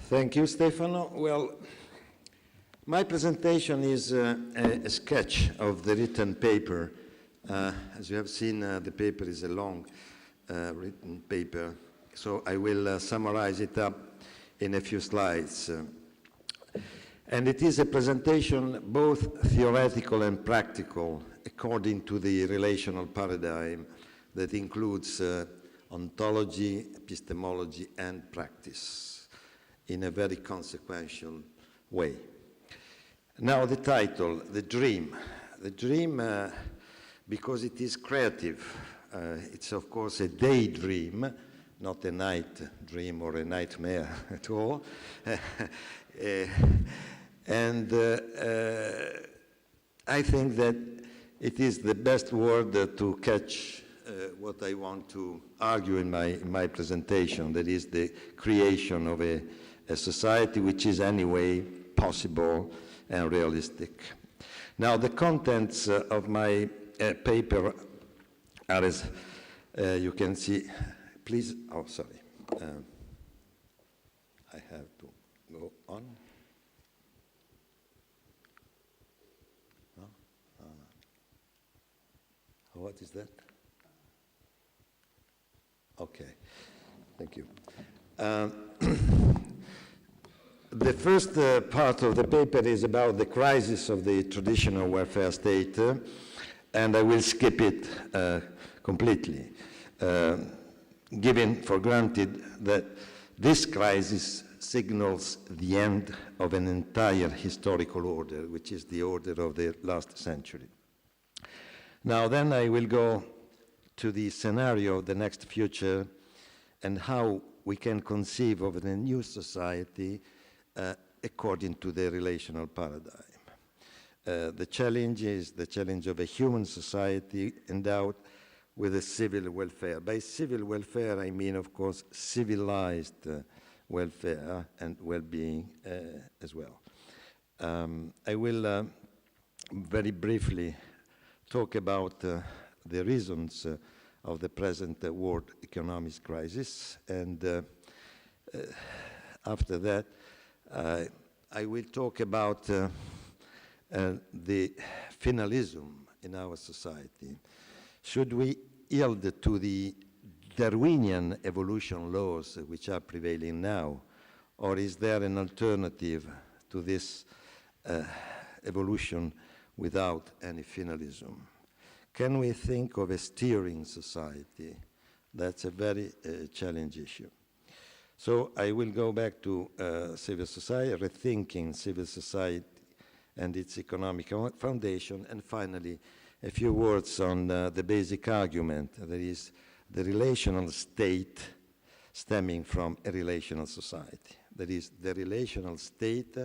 Thank you, Stefano. Well, my presentation is a sketch of the written paper. As you have seen, the paper is a long written paper, so I will summarize it up in a few slides. And it is a presentation both theoretical and practical according to the relational paradigm that includes ontology, epistemology, and practice in a very consequential way. Now the title, The Dream. The dream, because it is creative, it's of course a daydream, not a night dream or a nightmare at all. And I think that it is the best word to catch what I want to argue in my presentation, that is the creation of a society which is anyway possible and realistic. Now the contents of my paper are as you can see. Please, oh sorry, I have to go on. What is that? Okay, thank you. The first part of the paper is about the crisis of the traditional welfare state, and I will skip it completely, giving for granted that this crisis signals the end of an entire historical order, which is the order of the last century. Now then I will go to the scenario of the next future and how we can conceive of a new society according to the relational paradigm. The challenge is the challenge of a human society endowed with a civil welfare. By civil welfare, I mean, of course, civilized welfare and well-being as well. I will very briefly talk about the reasons of the present world economic crisis, and after that I will talk about the finalism in our society. Should we yield to the Darwinian evolution laws which are prevailing now, or is there an alternative to this evolution without any finalism? Can we think of a steering society? That's a very challenging issue. So I will go back to civil society, rethinking civil society and its economic foundation, and finally a few words on the basic argument, that is the relational state stemming from a relational society. That is the relational state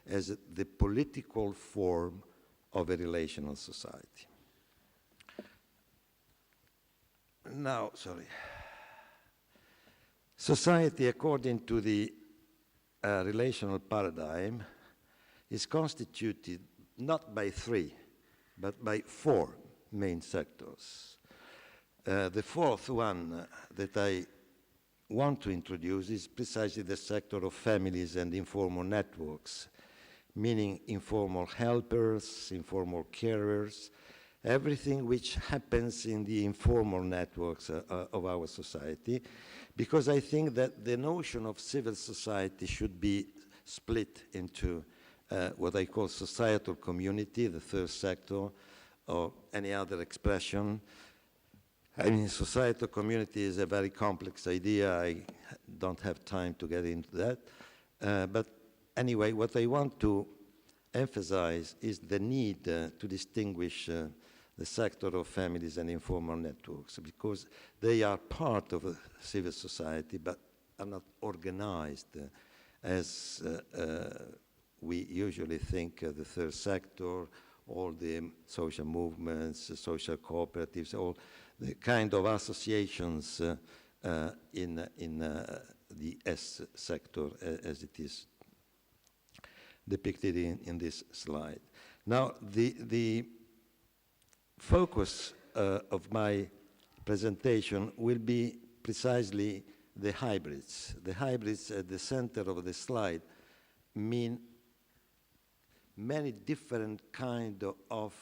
as the political form of a relational society. Now, society, according to the relational paradigm, is constituted not by three, but by four main sectors. The fourth one that I want to introduce is precisely the sector of families and informal networks, meaning informal helpers, informal carers, everything which happens in the informal networks of our society, because I think that the notion of civil society should be split into what I call societal community, the third sector, or any other expression. I mean, societal community is a very complex idea. I don't have time to get into that. But anyway, what I want to emphasize is the need to distinguish the sector of families and informal networks, because they are part of a civil society but are not organized as we usually think the third sector, all the social movements, social cooperatives, all the kind of associations in the S sector as it is depicted in this slide. Now, the focus of my presentation will be precisely the hybrids. The hybrids at the center of the slide mean many different kind of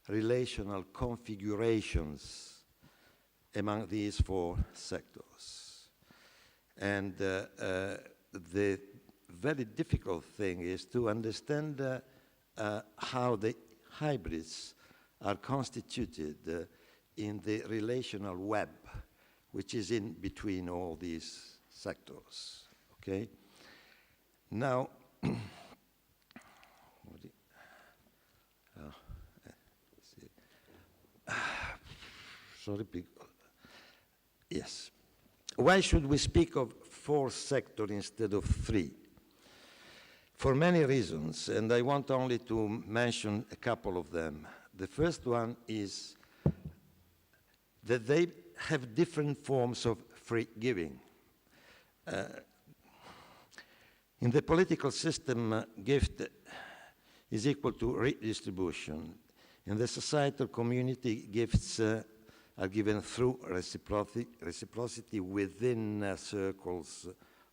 relational configurations among these four sectors. And the very difficult thing is to understand how the hybrids are constituted in the relational web, which is in between all these sectors, okay? Now, sorry, yes. Why should we speak of four sectors instead of three? For many reasons, and I want only to mention a couple of them. The first one is that they have different forms of free giving. In the political system, gift is equal to redistribution. In the societal community, gifts are given through reciprocity within circles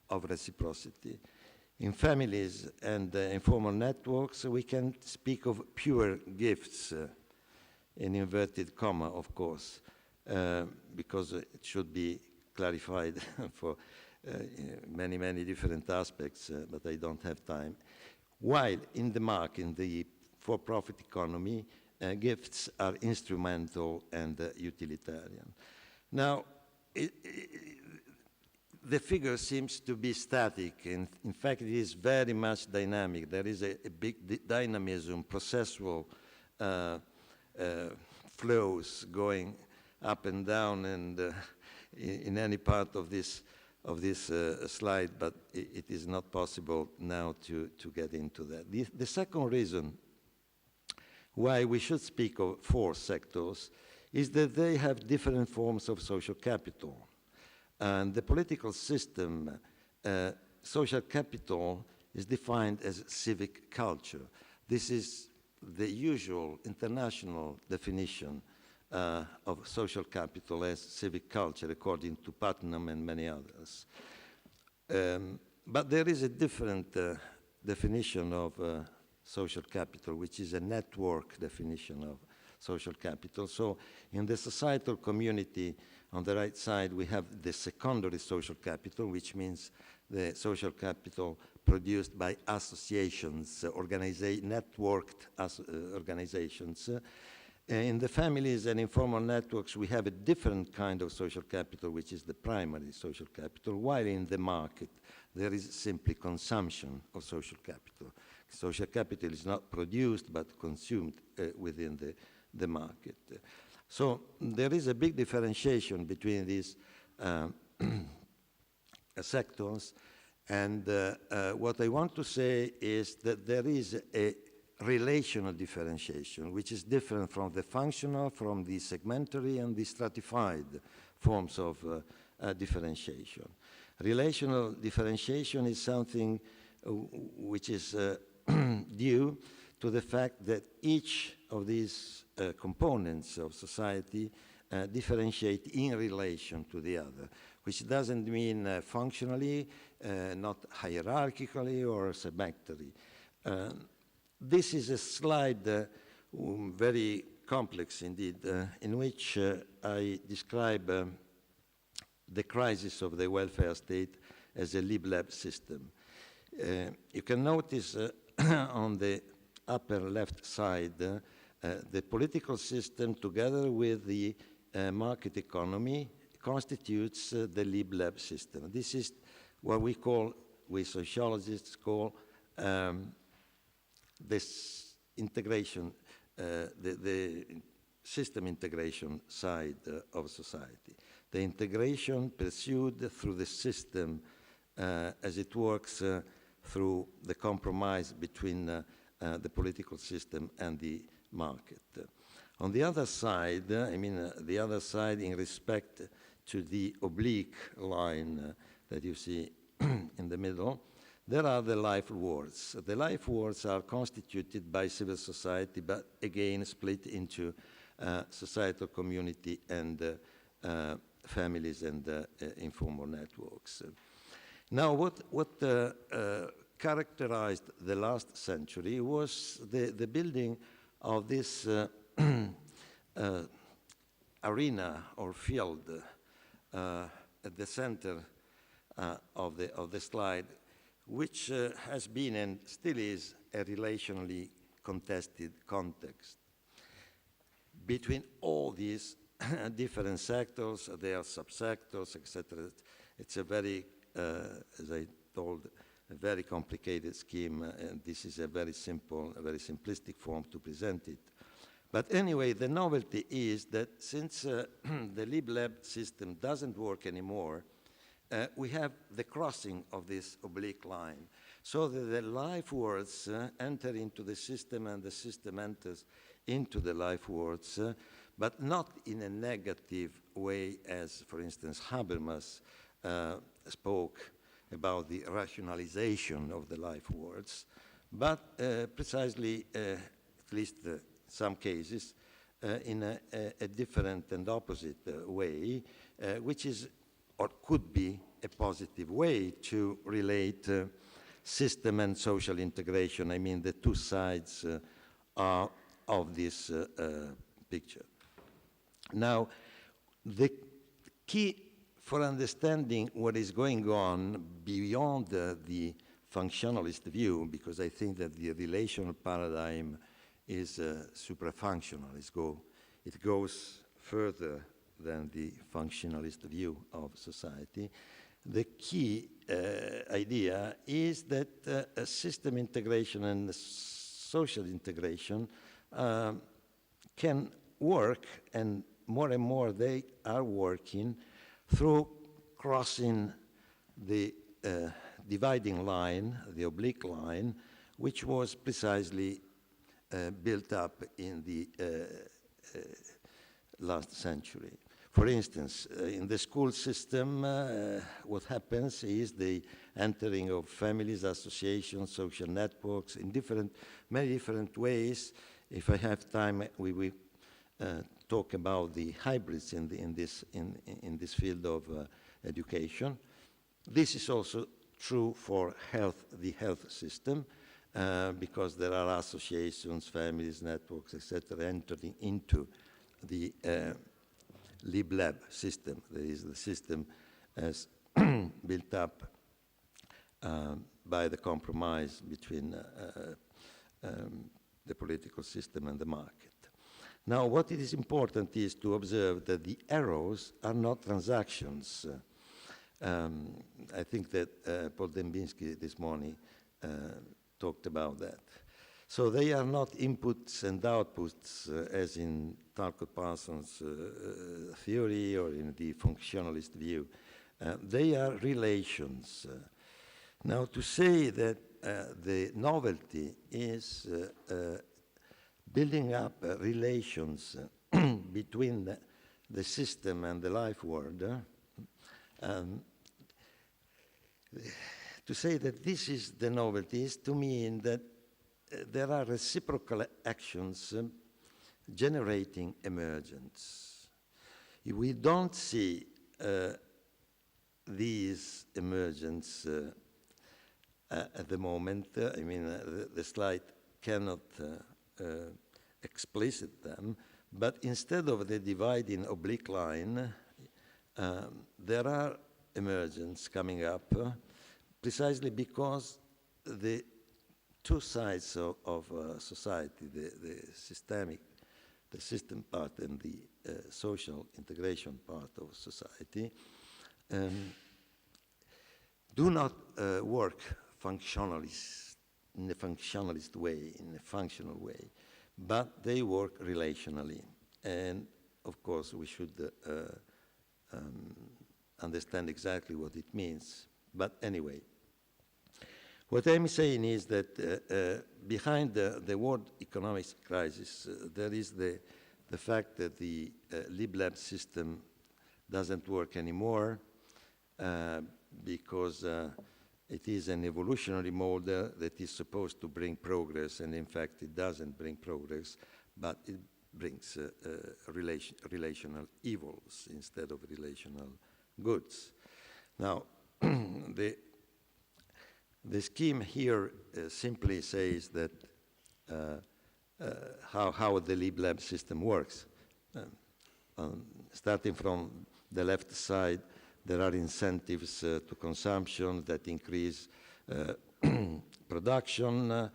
of reciprocity. In families and informal networks, we can speak of pure gifts, in inverted comma, of course, because it should be clarified for many, many different aspects, but I don't have time. While in the market, in the for-profit economy, gifts are instrumental and utilitarian. Now, the figure seems to be static. In fact, it is very much dynamic. There is a big dynamism, processual flows going up and down, and in any part of this slide, but it is not possible now to get into that. The second reason why we should speak of four sectors is that they have different forms of social capital. And the political system, social capital is defined as civic culture. This is the usual international definition of social capital as civic culture, according to Putnam and many others. But there is a different definition of social capital, which is a network definition of social capital. So in the societal community, on the right side, we have the secondary social capital, which means the social capital produced by associations, networked organizations. In the families and informal networks, we have a different kind of social capital, which is the primary social capital, while in the market, there is simply consumption of social capital. Social capital is not produced, but consumed within the market. So there is a big differentiation between these sectors, and what I want to say is that there is a relational differentiation, which is different from the functional, from the segmentary, and the stratified forms of differentiation. Relational differentiation is something which is due to the fact that each of these components of society differentiate in relation to the other, which doesn't mean functionally, not hierarchically or segmentary. This is a slide very complex indeed, in which I describe the crisis of the welfare state as a lib-lab system. You can notice on the upper left side the political system together with the market economy constitutes the lib-lab system. This is what we sociologists call this integration, the system integration side of society. The integration pursued through the system as it works through the compromise between the political system and the market. On the other side, the other side in respect to the oblique line that you see in the middle, there are the life wards. The life wards are constituted by civil society, but again split into societal community and families and informal networks. Now, what characterized the last century was the building of this arena or field at the center of the slide, which has been and still is a relationally contested context. Between all these different sectors, there are subsectors, etc. It's a very, as I told, a very complicated scheme, and this is a very simple, a very simplistic form to present it. But anyway, the novelty is that since the LibLab system doesn't work anymore, we have the crossing of this oblique line, so that the life words enter into the system and the system enters into the life words, but not in a negative way as, for instance, Habermas spoke about the rationalization of the life words, but precisely, at least some cases, in a different and opposite way, which is or could be a positive way to relate system and social integration. I mean, the two sides of this picture. Now, the key for understanding what is going on beyond the functionalist view, because I think that the relational paradigm is suprafunctional. It goes further than the functionalist view of society. The key idea is that system integration and social integration can work, and more they are working through crossing the dividing line, the oblique line, which was precisely built up in the last century. For instance, in the school system, what happens is the entering of families, associations, social networks in many different ways. If I have time, we will talk about the hybrids in this field of education. This is also true for the health system, because there are associations, families, networks, etc., entering into the LibLab system. That is the system as built up by the compromise between the political system and the market. Now, what it is important is to observe that the arrows are not transactions. I think that Paul Dembinski this morning talked about that. So they are not inputs and outputs as in Talcott Parsons' theory or in the functionalist view. They are relations. Now, to say that the novelty is building up relations between the system and the life world, to say that this is the novelty is to mean that there are reciprocal actions generating emergence. If we don't see these emergence at the moment, I mean, the slide cannot explicit them, but instead of the dividing oblique line, there are emergence coming up precisely because the two sides of society, the system part and the social integration part of society, do not work functionalist, in a functionalist way, in a functional way, but they work relationally. And of course, we should understand exactly what it means. But anyway, what I'm saying is that behind the world economic crisis, there is the fact that the LibLab system doesn't work anymore because it is an evolutionary model that is supposed to bring progress, and in fact it doesn't bring progress, but it brings relational evils instead of relational goods. Now, the scheme here simply says that how the lib-lab system works. Starting from the left side, there are incentives to consumption that increase production,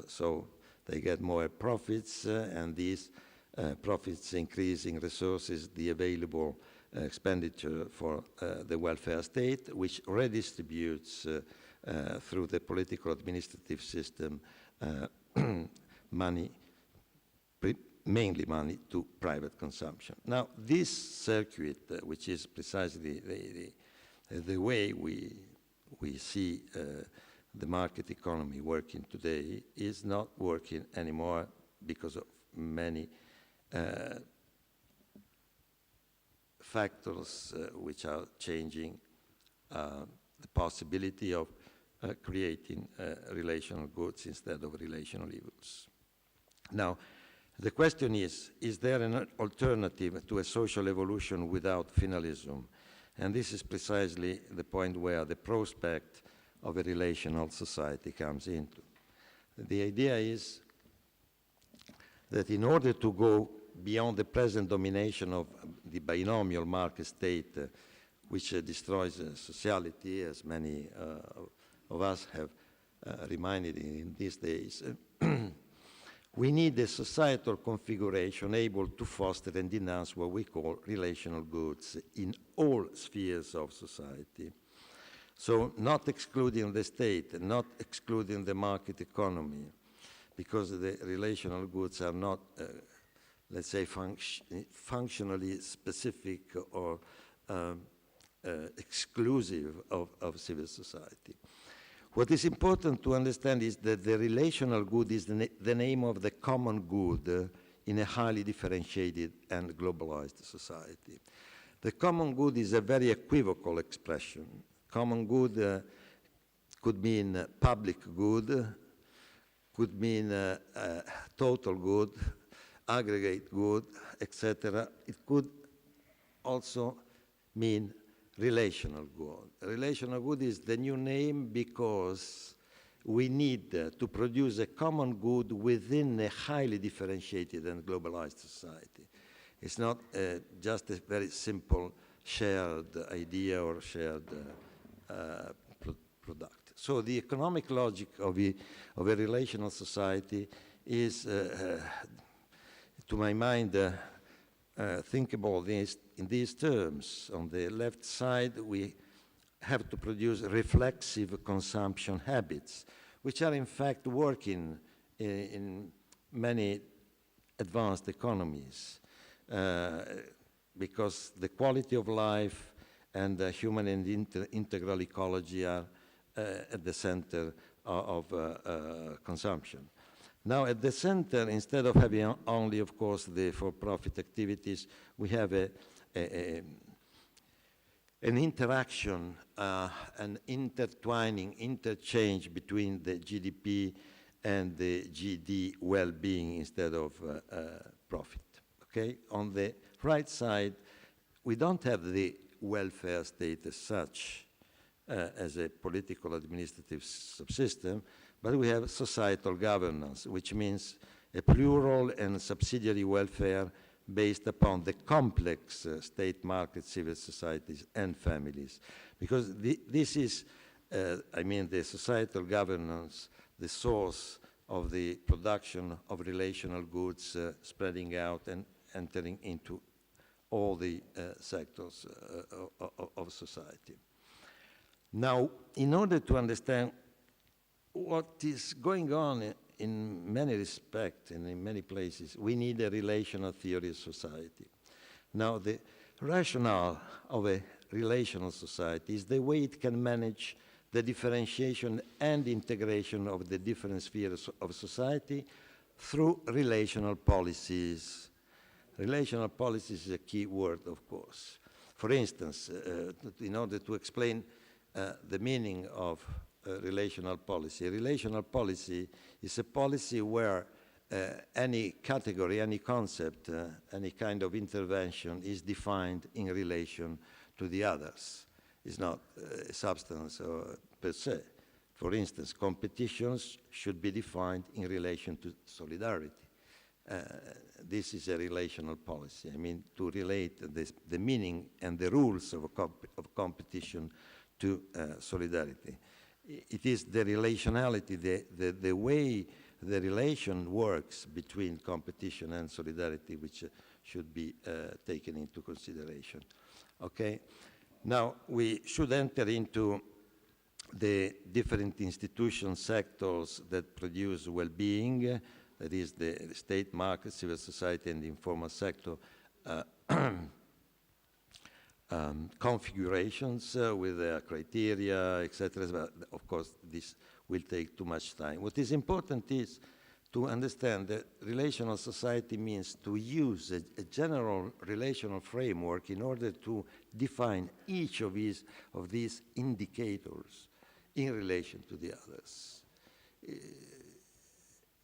so they get more profits, and these profits increasing resources, the available expenditure for the welfare state, which redistributes through the political administrative system money, mainly money, to private consumption. Now, this circuit, which is precisely the way we see the market economy working today, is not working anymore because of many factors which are changing the possibility of creating relational goods instead of relational evils. Now, the question is there an alternative to a social evolution without finalism? And this is precisely the point where the prospect of a relational society comes into. The idea is that in order to go beyond the present domination of the binomial market state, which destroys sociality, as many of us have reminded in these days, we need a societal configuration able to foster and denounce what we call relational goods in all spheres of society. So not excluding the state, not excluding the market economy, because the relational goods are not, let's say, functionally specific or exclusive of civil society. What is important to understand is that the relational good is the name of the common good in a highly differentiated and globalized society. The common good is a very equivocal expression. Common good could mean public good, could mean total good, aggregate good, etc. It could also mean relational good. Relational good is the new name because we need to produce a common good within a highly differentiated and globalized society. It's not just a very simple shared idea or shared product. So the economic logic of a relational society is, to my mind, thinkable in these terms. On the left side, we have to produce reflexive consumption habits, which are in fact working in many advanced economies, because the quality of life and human and integral ecology are at the center of consumption. Now, at the center, instead of having only, of course, the for-profit activities, we have an interaction, an intertwining, interchange between the GDP and the GD well-being instead of profit. Okay? On the right side, we don't have the welfare state as such, as a political administrative subsystem, but we have societal governance, which means a plural and subsidiary welfare based upon the complex state market, civil societies, and families. Because this is, the societal governance, the source of the production of relational goods spreading out and entering into all the sectors of society. Now, in order to understand what is going on in many respects and in many places, we need a relational theory of society. Now, the rationale of a relational society is the way it can manage the differentiation and integration of the different spheres of society through relational policies. Relational policies is a key word, of course. For instance, in order to explain the meaning of relational policy is a policy where any category, any concept, any kind of intervention is defined in relation to the others. It's not a substance per se. For instance, competitions should be defined in relation to solidarity. This is a relational policy. I mean, to relate the meaning and the rules of competition to solidarity. It is the relationality, the way the relation works between competition and solidarity which should be taken into consideration. Okay? Now, we should enter into the different institution sectors that produce well-being, that is the state, market, civil society, and the informal sector configurations with their criteria, etc. But of course, this will take too much time. What is important is to understand that relational society means to use a general relational framework in order to define each of these indicators in relation to the others.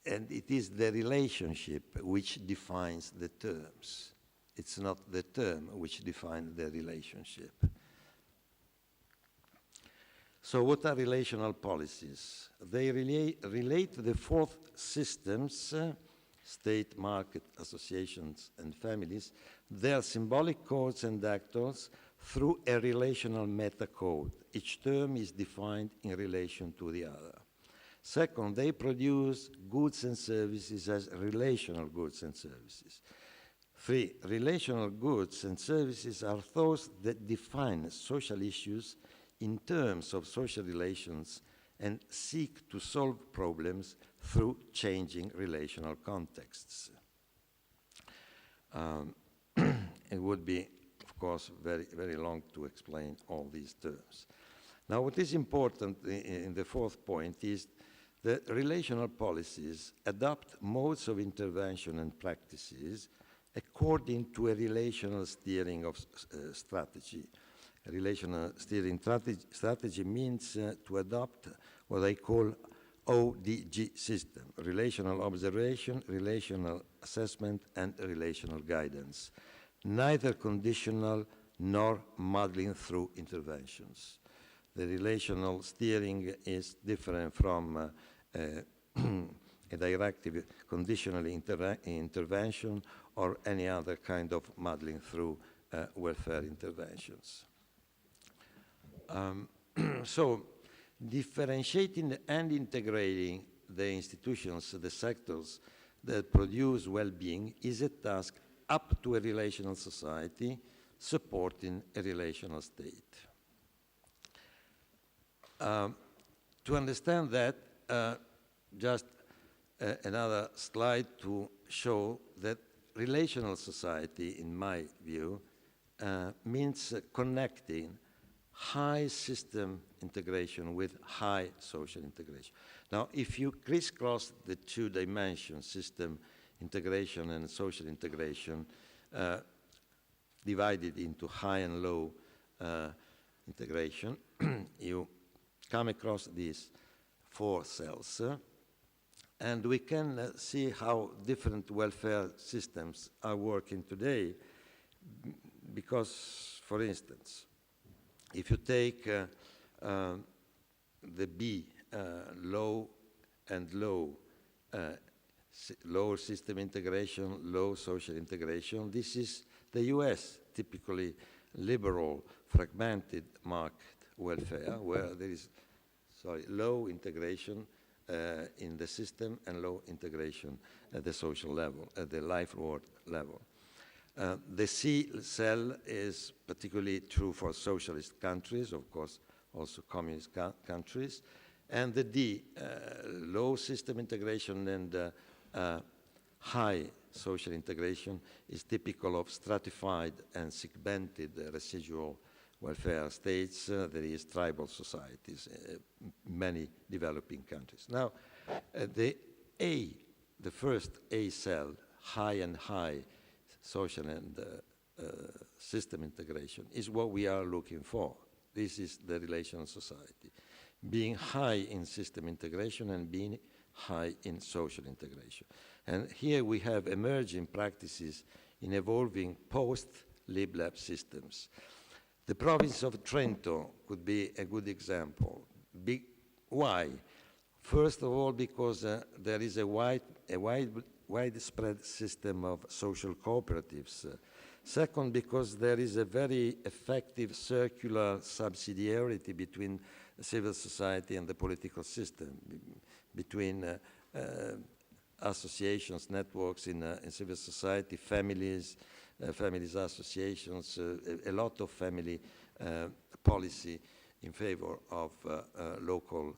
And it is the relationship which defines the terms. It's not the term which defines the relationship. So what are relational policies? They relate the four systems, state, market, associations, and families, their symbolic codes and actors through a relational meta-code. Each term is defined in relation to the other. Second, they produce goods and services as relational goods and services. Three, relational goods and services are those that define social issues in terms of social relations and seek to solve problems through changing relational contexts. It would be, of course, very, very long to explain all these terms. Now, what is important in the fourth point is that relational policies adopt modes of intervention and practices according to a relational steering of strategy. A relational steering strategy means to adopt what I call ODG system: relational observation, relational assessment, and relational guidance. Neither conditional nor muddling through interventions. The relational steering is different from a directive conditional intervention or any other kind of muddling through welfare interventions. So, differentiating and integrating the institutions, the sectors that produce well-being is a task up to a relational society supporting a relational state. To understand that, just another slide to show that relational society, in my view, means connecting high system integration with high social integration. Now, if you crisscross the two dimensions, system integration and social integration, divided into high and low integration, you come across these four cells, and we can see how different welfare systems are working today, because, for instance, if you take the B, low and low, low system integration, low social integration, this is the US, typically liberal, fragmented market welfare, where there is, low integration in the system and low integration at the social level, at the livelihood level. The C cell is particularly true for socialist countries, of course, also communist countries. And the D, low system integration and high social integration, is typical of stratified and segmented residual welfare states. There is tribal societies, many developing countries. Now, the first A cell, high and high social and system integration, is what we are looking for. This is the relational society. Being high in system integration and being high in social integration. And here we have emerging practices in evolving post-lib lab systems. The province of Trento could be a good example. Why? First of all, because there is a widespread system of social cooperatives. Second, because there is a very effective circular subsidiarity between civil society and the political system, between associations, networks in civil society, families associations, a lot of family policy in favor of local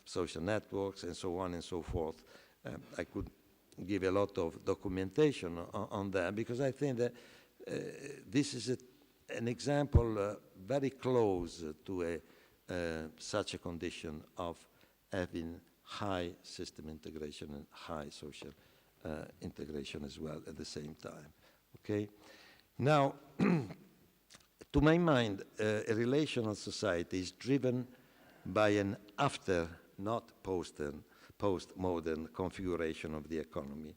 social networks and so on and so forth. I could give a lot of documentation on that because I think that this is an example very close to such a condition of having high system integration and high social integration as well at the same time. Okay? Now, to my mind, a relational society is driven by an after, not postmodern configuration of the economy.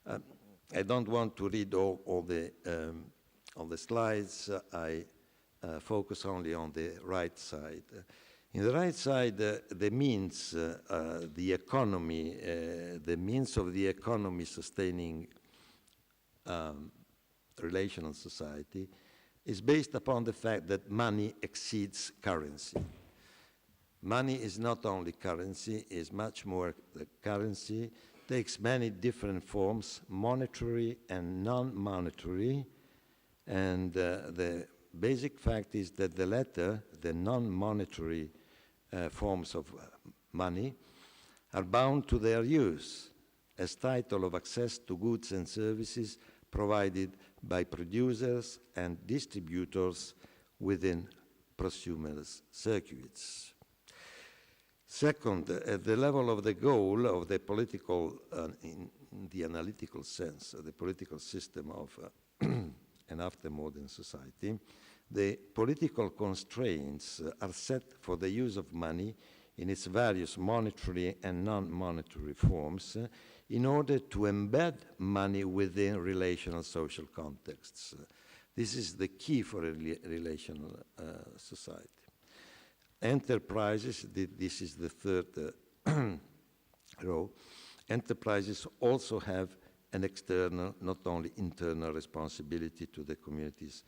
I don't want to read all the slides. I focus only on the right side. In the right side, the means, the economy, the means of the economy sustaining relational society is based upon the fact that money exceeds currency. Money is not only currency, is much more the currency, takes many different forms, monetary and non-monetary, and the basic fact is that the latter, the non-monetary forms of money, are bound to their use as title of access to goods and services provided by producers and distributors within prosumers' circuits. Second, at the level of the goal of the political, in the analytical sense, the political system of an after-modern society, the political constraints are set for the use of money in its various monetary and non-monetary forms in order to embed money within relational social contexts. This is the key for a relational society. Enterprises, this is the third row, enterprises also have an external, not only internal responsibility to the community's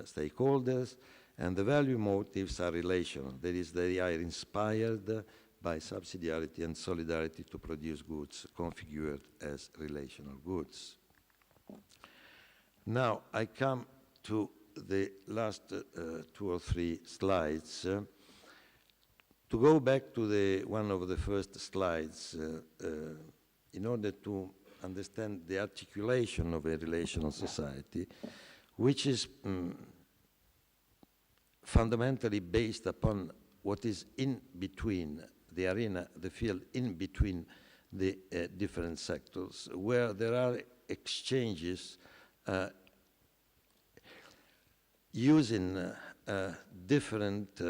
stakeholders, and the value motives are relational. That is, they are inspired by subsidiarity and solidarity to produce goods configured as relational goods. Now, I come to the last 2 or 3 slides. To go back to one of the first slides, in order to understand the articulation of a relational society, which is fundamentally based upon what is in between the arena, the field in between the different sectors, where there are exchanges using different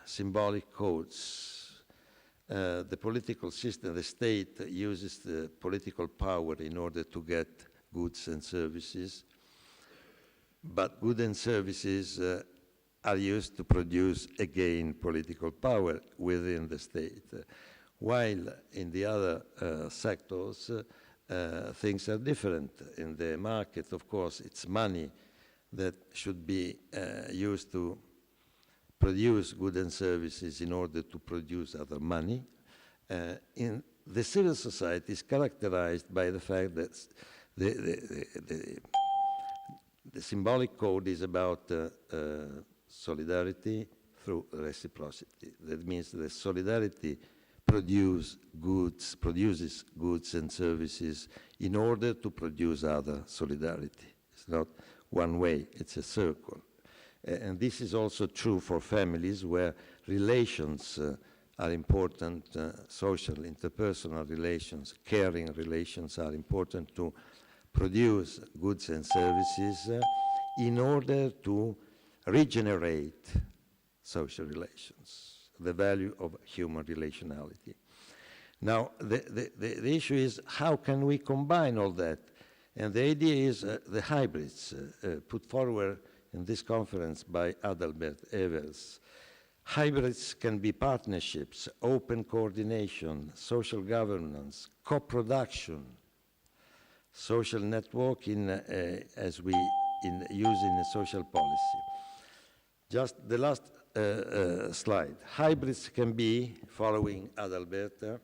symbolic codes. The political system, the state uses the political power in order to get goods and services, but goods and services are used to produce, again, political power within the state. While in the other sectors, things are different. In the market, of course, it's money that should be used to produce goods and services in order to produce other money. In the civil society is characterized by the fact that the symbolic code is about solidarity through reciprocity. That means that solidarity produces goods and services in order to produce other solidarity. It's not one way, it's a circle. And this is also true for families where relations are important, social, interpersonal relations, caring relations are important to produce goods and services in order to regenerate social relations, the value of human relationality. Now, the issue is how can we combine all that? And the idea is the hybrids put forward in this conference by Adalbert Evers. Hybrids can be partnerships, open coordination, social governance, co-production, social networking as we use in social policy. Just the last slide. Hybrids can be, following Adalbert,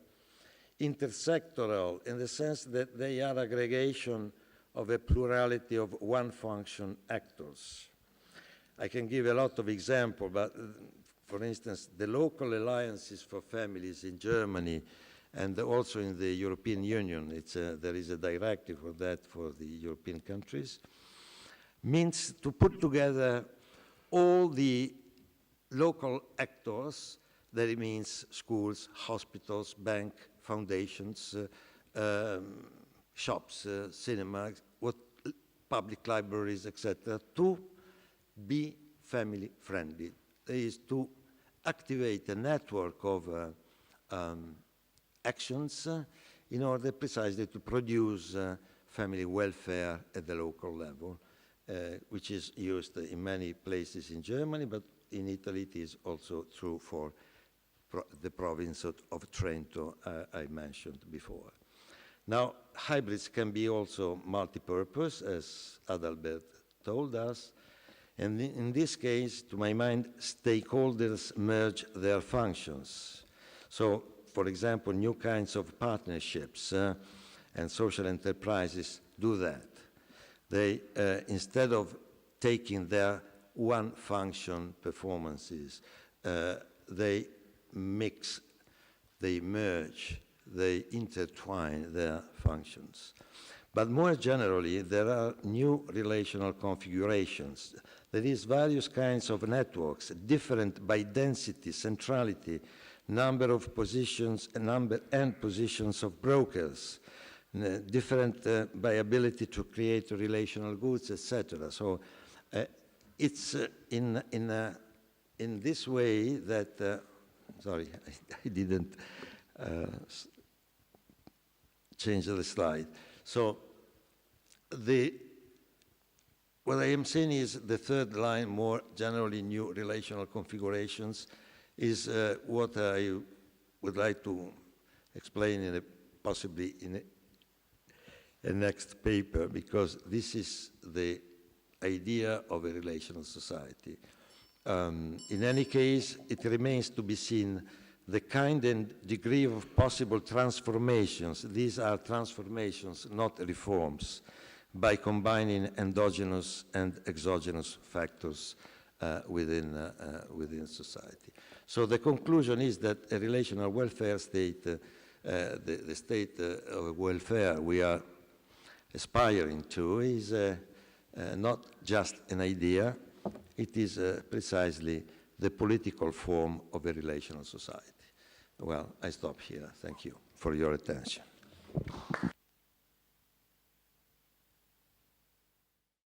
intersectoral in the sense that they are aggregation of a plurality of one-function actors. I can give a lot of examples, but for instance, the local alliances for families in Germany and also in the European Union, there is a directive for that for the European countries, means to put together all the local actors, that it means schools, hospitals, banks, foundations, shops, cinemas, public libraries, etc., to be family friendly. That is to activate a network of actions in order precisely to produce family welfare at the local level, which is used in many places in Germany, but in Italy it is also true for the province of Trento I mentioned before. Now, hybrids can be also multi-purpose, as Adalbert told us, and in this case, to my mind, stakeholders merge their functions. So, for example, new kinds of partnerships and social enterprises do that. They, instead of taking their one function performances, they mix, they merge, they intertwine their functions. But more generally, there are new relational configurations. There is various kinds of networks, different by density, centrality, number of positions, number and positions of brokers, different by ability to create relational goods, etc. So it's in this way that, sorry, I didn't change the slide. So what I am saying is the third line, more generally new relational configurations, is what I would like to explain possibly in a next paper, because this is the idea of a relational society. In any case, it remains to be seen the kind and degree of possible transformations. These are transformations, not reforms, by combining endogenous and exogenous factors within society. So the conclusion is that a relational welfare state, the state of welfare we are aspiring to, is not just an idea, it is precisely the political form of a relational society. Well, I stop here. Thank you for your attention.